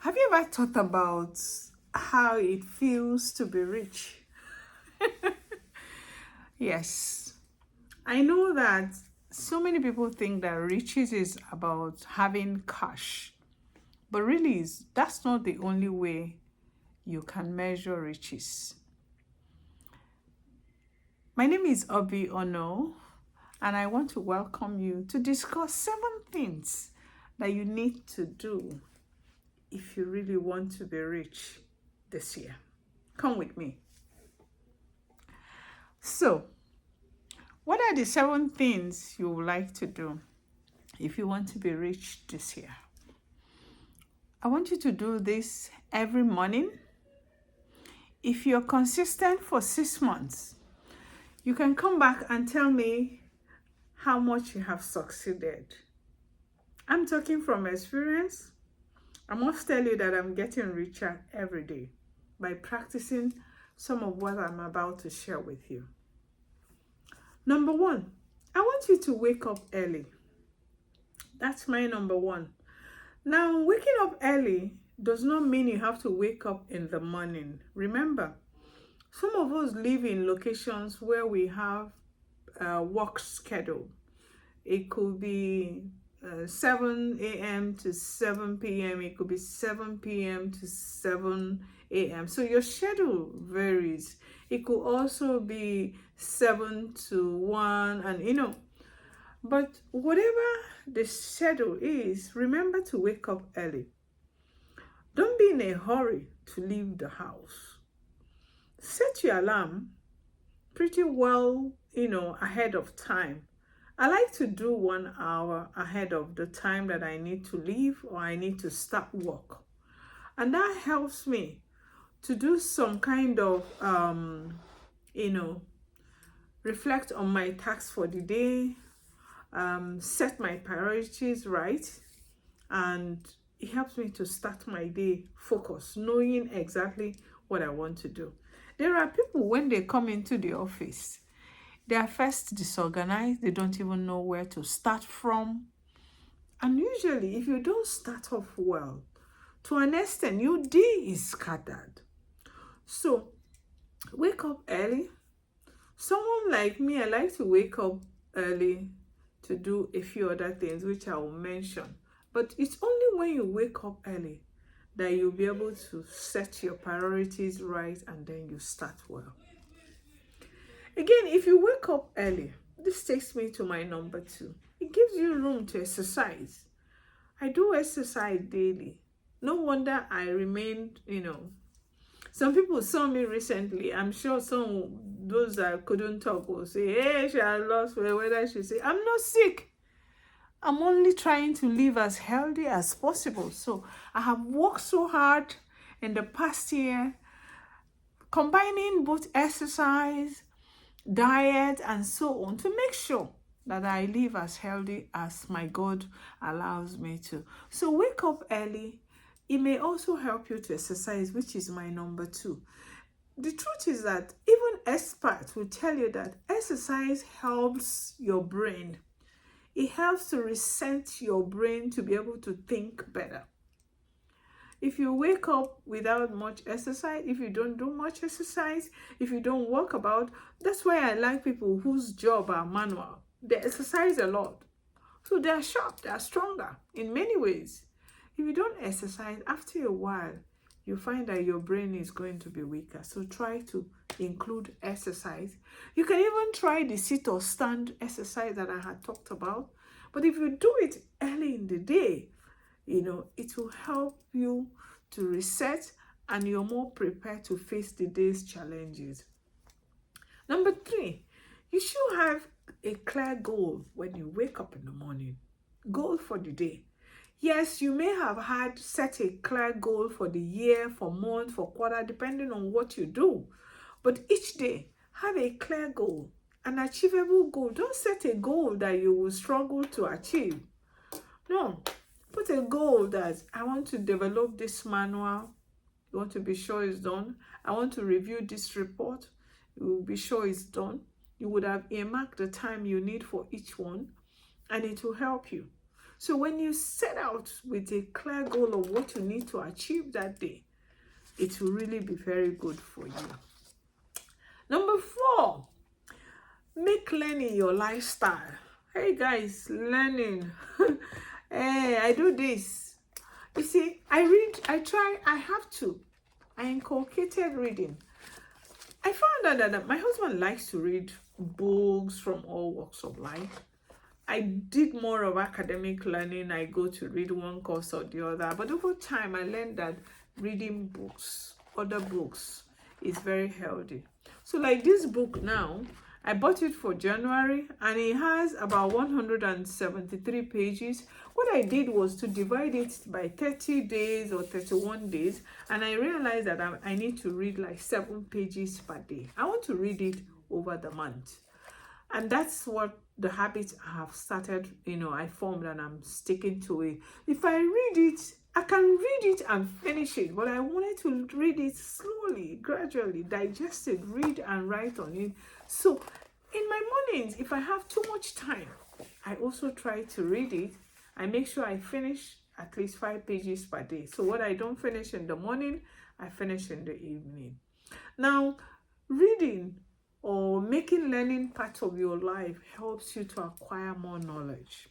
Have you ever thought about how it feels to be rich? Yes, I know that so many people think that riches is about having cash, but really, that's not the only way you can measure riches. My name is Obi Ono, and I want to welcome you to discuss 7 things that you need to do if you really want to be rich this year. Come with me. So, what are the 7 things you would like to do if you want to be rich this year? I want you to do this every morning. If you're consistent for 6 months, you can come back and tell me how much you have succeeded. I'm talking from experience. I must tell you that I'm getting richer every day by practicing some of what I'm about to share with you. Number 1, I want you to wake up early. That's my number 1. Now, waking up early does not mean you have to wake up in the morning. Remember, some of us live in locations where we have a work schedule. It could be 7 a.m. to 7 p.m. It could be 7 p.m. to 7 a.m. So your schedule varies. It could also be 7 to 1 and but whatever the schedule is, remember to wake up early. Don't be in a hurry to leave the house. Set your alarm pretty well, ahead of time. I like to do 1 hour ahead of the time that I need to leave or I need to start work. And that helps me to do some kind of, reflect on my tasks for the day, set my priorities right, and it helps me to start my day focused, knowing exactly what I want to do. There are people, when they come into the office, they are first disorganized. They don't even know where to start from. And usually, if you don't start off well, to an extent, your day is scattered. So, wake up early. Someone like me, I like to wake up early to do a few other things, which I will mention. But it's only when you wake up early that you'll be able to set your priorities right and then you start well. Again, if you wake up early, this takes me to my number 2. It gives you room to exercise. I do exercise daily. No wonder I remained, Some people saw me recently. I'm sure those that couldn't talk will say, hey, she has lost weight. Whether she say, I'm not sick. I'm only trying to live as healthy as possible. So I have worked so hard in the past year, combining both exercise, diet, and so on, to make sure that I live as healthy as my God allows me to. So wake up early. It may also help you to exercise, which is my number 2. The truth is that even experts will tell you that exercise helps your brain. It helps to reset your brain to be able to think better. If you wake up without much exercise, if you don't do much exercise, if you don't walk about, that's why I like people whose job are manual. They exercise a lot. So they are sharp, they are stronger in many ways. If you don't exercise, after a while, you find that your brain is going to be weaker. So try to include exercise. You can even try the sit or stand exercise that I had talked about. But if you do it early in the day, it will help you to reset and you're more prepared to face the day's challenges. Number 3, you should have a clear goal when you wake up in the morning. Goal for the day. Yes, you may have set a clear goal for the year, for month, for quarter, depending on what you do. But each day, have a clear goal, an achievable goal. Don't set a goal that you will struggle to achieve. No, put a goal that I want to develop this manual. You want to be sure it's done. I want to review this report. You will be sure it's done. You would have earmarked the time you need for each one, and it will help you. So when you set out with a clear goal of what you need to achieve that day, it will really be very good for you. Number 4, make learning your lifestyle. Hey guys, learning. Hey, I do this. You see, I read, I try, I have to. I inculcated reading. I found out that my husband likes to read books from all walks of life. I did more of academic learning. I go to read one course or the other. But over time, I learned that reading books, other books, is very healthy. So like this book now, I bought it for January and it has about 173 pages. What I did was to divide it by 30 days or 31 days, and I realized that I need to read like 7 pages per day. I want to read it over the month. And that's what the habit I have started, I formed, and I'm sticking to it. If I read it, I can read it and finish it, but I wanted to read it slowly, gradually, digest it, read and write on it. So in my mornings, if I have too much time, I also try to read it. I make sure I finish at least 5 pages per day. So what I don't finish in the morning, I finish in the evening. Now, reading or making learning part of your life helps you to acquire more knowledge.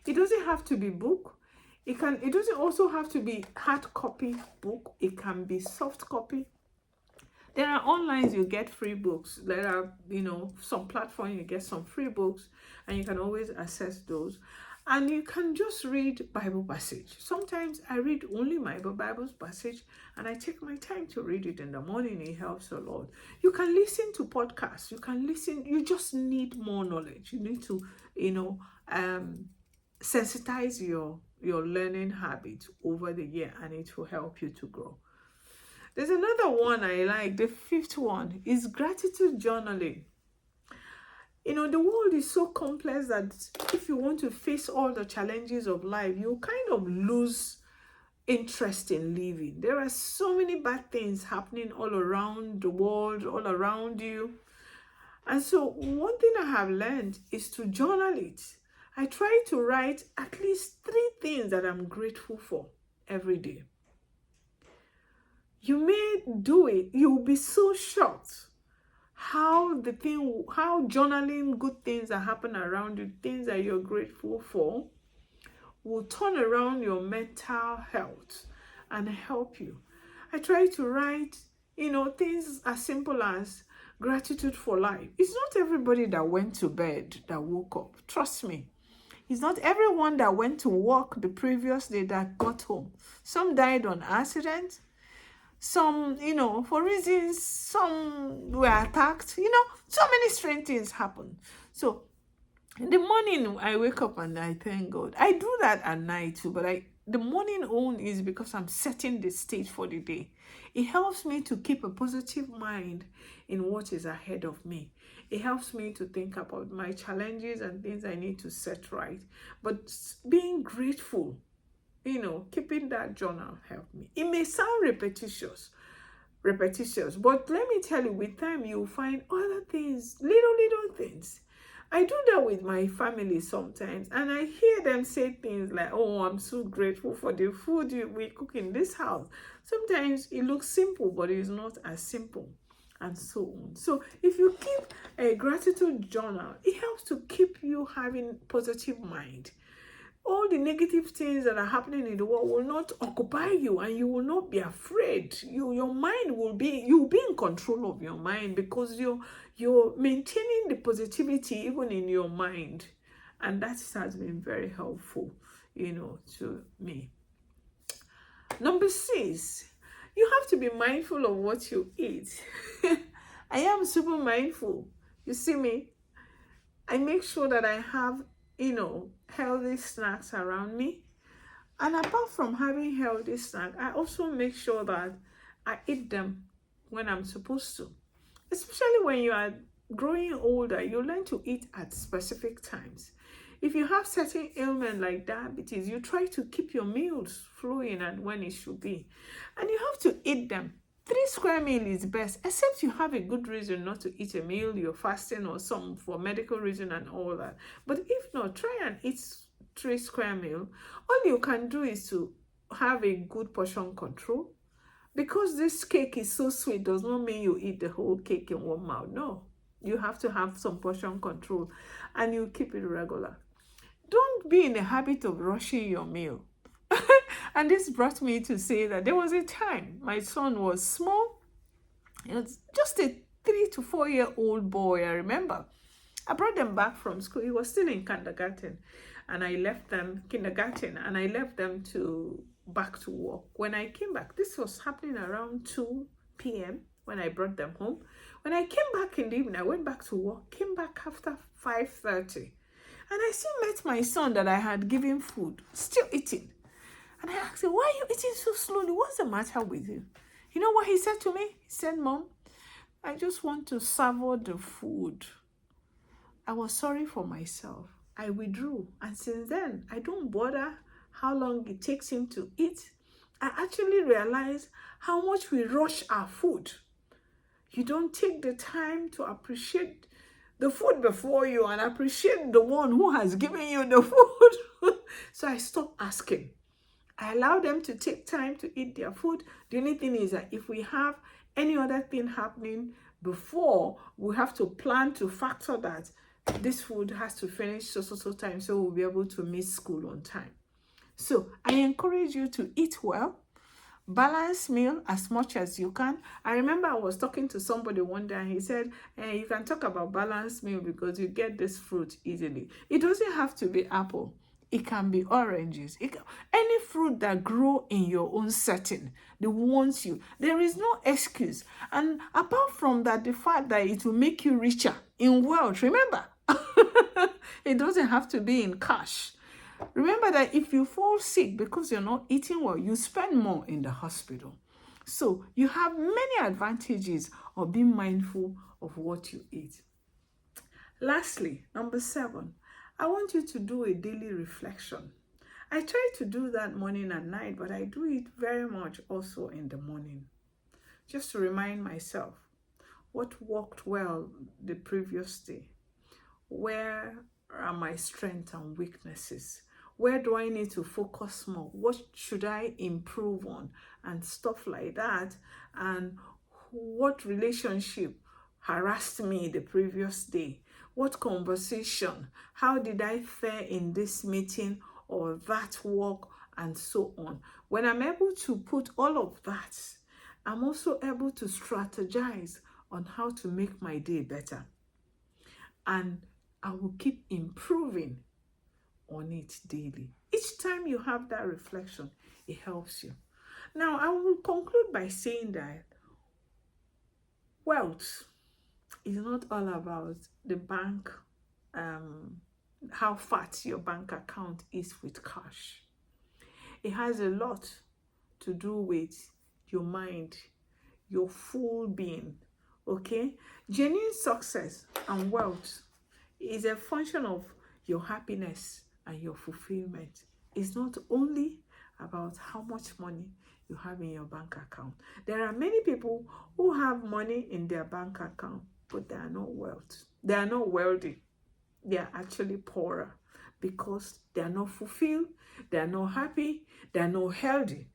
It doesn't have to be book. It doesn't also have to be hard copy book. It can be soft copy. There are online you get free books. There are, some platform you get some free books, and you can always access those. And you can just read Bible passage. Sometimes I read only my Bible passage, and I take my time to read it in the morning. It helps a lot. You can listen to podcasts. You just need more knowledge. You need to, sensitize your learning habits over the year, and it will help you to grow. There's another one I like. The 5th one is gratitude journaling. The world is so complex that if you want to face all the challenges of life, you kind of lose interest in living. There are so many bad things happening all around the world, all around you. And so one thing I have learned is to journal it. I try to write at least 3 things that I'm grateful for every day. You may do it. You'll be so shocked how journaling good things that happen around you, things that you're grateful for, will turn around your mental health and help you. I try to write, things as simple as gratitude for life. It's not everybody that went to bed that woke up. Trust me. It's not everyone that went to work the previous day that got home. Some died on accident. Some, for reasons, some were attacked. So many strange things happen. So in the morning, I wake up and I thank God. I do that at night too, but the morning own is because I'm setting the stage for the day. It helps me to keep a positive mind in what is ahead of me. It helps me to think about my challenges and things I need to set right. But being grateful, keeping that journal helped me. It may sound repetitious, but let me tell you, with time, you'll find other things, little things. I do that with my family sometimes, and I hear them say things like, oh, I'm so grateful for the food we cook in this house. Sometimes it looks simple, but it's not as simple, and so on. So if you keep a gratitude journal, it helps to keep you having positive mind. All the negative things that are happening in the world will not occupy you, and you will not be afraid. Your mind will be, you'll be in control of your mind, because you're maintaining the positivity even in your mind. And that has been very helpful, to me. Number 6, you have to be mindful of what you eat. I am super mindful. You see me? I make sure that I have, healthy snacks around me. And apart from having healthy snacks, I also make sure that I eat them when I'm supposed to. Especially when you are growing older, you learn to eat at specific times. If you have certain ailments like diabetes, you try to keep your meals flowing and when it should be. And you have to eat them. 3 square meals is best, except you have a good reason not to eat a meal, you're fasting or some for medical reason and all that. But if not, try and eat 3 square meal, all you can do is to have a good portion control. Because this cake is so sweet does not mean you eat the whole cake in one mouth. No, you have to have some portion control, and you keep it regular. Don't be in the habit of rushing your meal. And this brought me to say that there was a time my son was small. It was just a 3 to 4 year old boy, I remember. I brought them back from school. He was still in kindergarten, and I left them and I left them to back to work. When I came back, this was happening around 2 p.m. when I brought them home. When I came back in the evening, I went back to work, came back after 5:30, and I still met my son that I had given food, still eating. And I asked him, why are you eating so slowly? What's the matter with you? You know what he said to me? He said, Mom, I just want to savor the food. I was sorry for myself. I withdrew. And since then, I don't bother how long it takes him to eat. I actually realize how much we rush our food. You don't take the time to appreciate the food before you and appreciate the one who has given you the food. So I stopped asking. I allow them to take time to eat their food. The only thing is that if we have any other thing happening before, we have to plan to factor that this food has to finish so time, so we'll be able to miss school on time. So I encourage you to eat well, balance meal as much as you can. I remember I was talking to somebody one day and he said, you can talk about balanced meal because you get this fruit easily. It doesn't have to be apple. It can be oranges. Any fruit that grow in your own setting, the ones there is no excuse. And apart from that, the fact that it will make you richer in wealth, remember, it doesn't have to be in cash. Remember that if you fall sick because you're not eating well, you spend more in the hospital. So you have many advantages of being mindful of what you eat. Lastly, number 7, I want you to do a daily reflection. I try to do that morning and night, but I do it very much also in the morning. Just to remind myself what worked well the previous day. Where are my strengths and weaknesses? Where do I need to focus more? What should I improve on? And stuff like that. And what relationship harassed me the previous day? What conversation? How did I fare in this meeting or that work, and so on? When I'm able to put all of that, I'm also able to strategize on how to make my day better. And I will keep improving on it daily. Each time you have that reflection, it helps you. Now, I will conclude by saying that wealth is not all about the bank, how fat your bank account is with cash. It has a lot to do with your mind, your full being, okay? Genuine success and wealth is a function of your happiness and your fulfillment. It's not only about how much money you have in your bank account. There are many people who have money in their bank account, but they are not wealthy. They are not wealthy. They are actually poorer because they are not fulfilled, they are not happy, they are not healthy.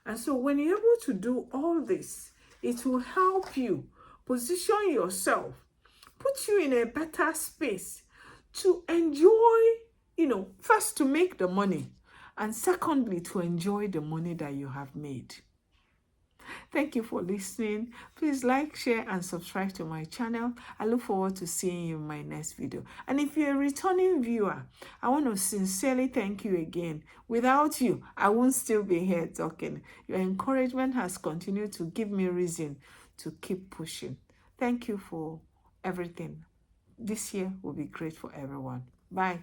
And so when you're able to do all this, it will help you position yourself, put you in a better space to enjoy, first to make the money, and secondly, to enjoy the money that you have made. Thank you for listening. Please like, share, and subscribe to my channel. I look forward to seeing you in my next video. And if you're a returning viewer, I want to sincerely thank you again. Without you, I won't still be here talking. Your encouragement has continued to give me reason to keep pushing. Thank you for everything. This year will be great for everyone. Bye.